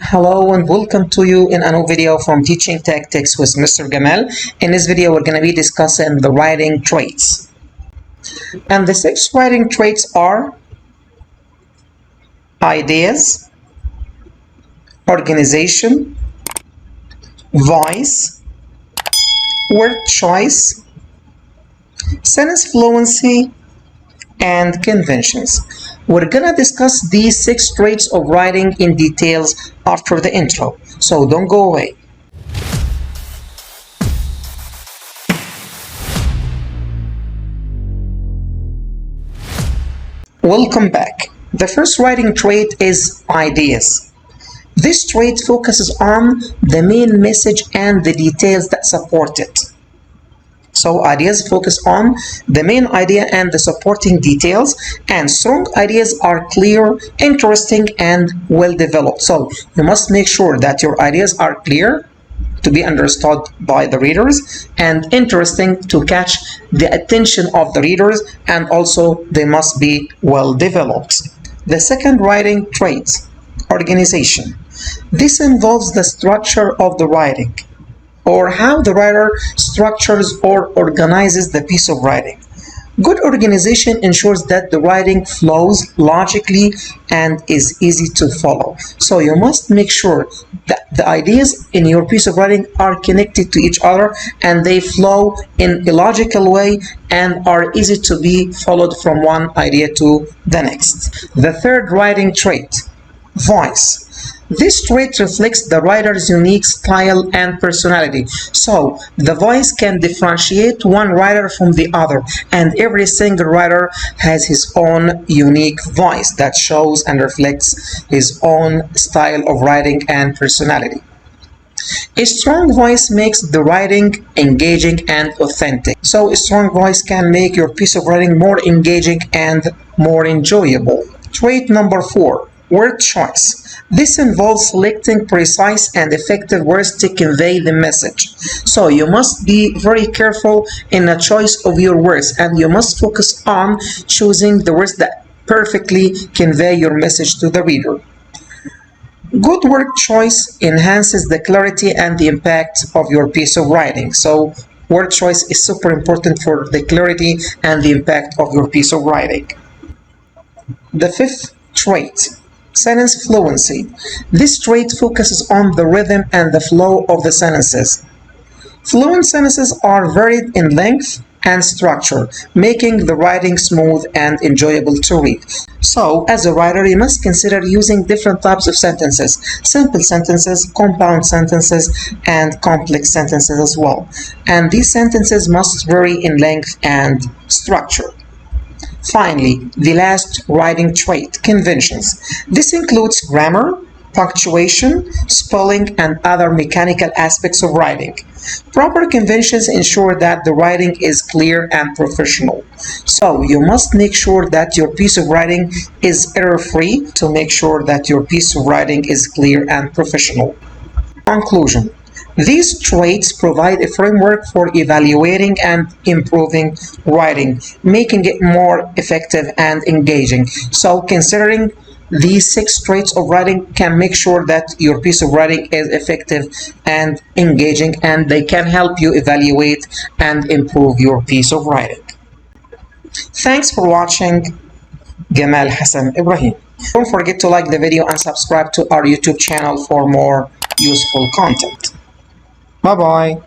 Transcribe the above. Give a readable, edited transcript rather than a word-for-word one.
Hello and welcome to you in a new video from Teaching Tactics with Mr. Gamal. In this video, we're going to be discussing the writing traits. And the 6 writing traits are ideas, organization, voice, word choice, sentence fluency, and conventions. We're gonna discuss these 6 traits of writing in details after the intro, so don't go away. Welcome back. The first writing trait is ideas. This trait focuses on the main message and the details that support it. So ideas focus on the main idea and the supporting details, and strong ideas are clear, interesting, and well developed. So you must make sure that your ideas are clear to be understood by the readers and interesting to catch the attention of the readers, and also they must be well developed. The second writing trait, organization. This involves the structure of the writing, or how the writer structures or organizes the piece of writing. Good organization ensures that the writing flows logically and is easy to follow. So you must make sure that the ideas in your piece of writing are connected to each other and they flow in a logical way and are easy to be followed from one idea to the next. The third writing trait, voice. This trait reflects the writer's unique style and personality. So the voice can differentiate one writer from the other, and every single writer has his own unique voice that shows and reflects his own style of writing and personality. A strong voice makes the writing engaging and authentic. So a strong voice can make your piece of writing more engaging and more enjoyable. Trait number 4, word choice. This involves selecting precise and effective words to convey the message. So you must be very careful in the choice of your words, and you must focus on choosing the words that perfectly convey your message to the reader. Good word choice enhances the clarity and the impact of your piece of writing. So word choice is super important for the clarity and the impact of your piece of writing. The 5th trait, sentence fluency. This trait focuses on the rhythm and the flow of the sentences. Fluent sentences are varied in length and structure, making the writing smooth and enjoyable to read. So, as a writer, you must consider using different types of sentences: simple sentences, compound sentences, and complex sentences as well. And these sentences must vary in length and structure. Finally, the last writing trait, conventions. This includes grammar, punctuation, spelling, and other mechanical aspects of writing. Proper conventions ensure that the writing is clear and professional. So you must make sure that your piece of writing is error-free to make sure that your piece of writing is clear and professional. Conclusion. These traits provide a framework for evaluating and improving writing, making it more effective and engaging. So considering these 6 traits of writing can make sure that your piece of writing is effective and engaging, and they can help you evaluate and improve your piece of writing. Thanks for watching. Gamal Hassan Ibrahim. Don't forget to like the video and subscribe to our YouTube channel for more useful content. Bye-bye.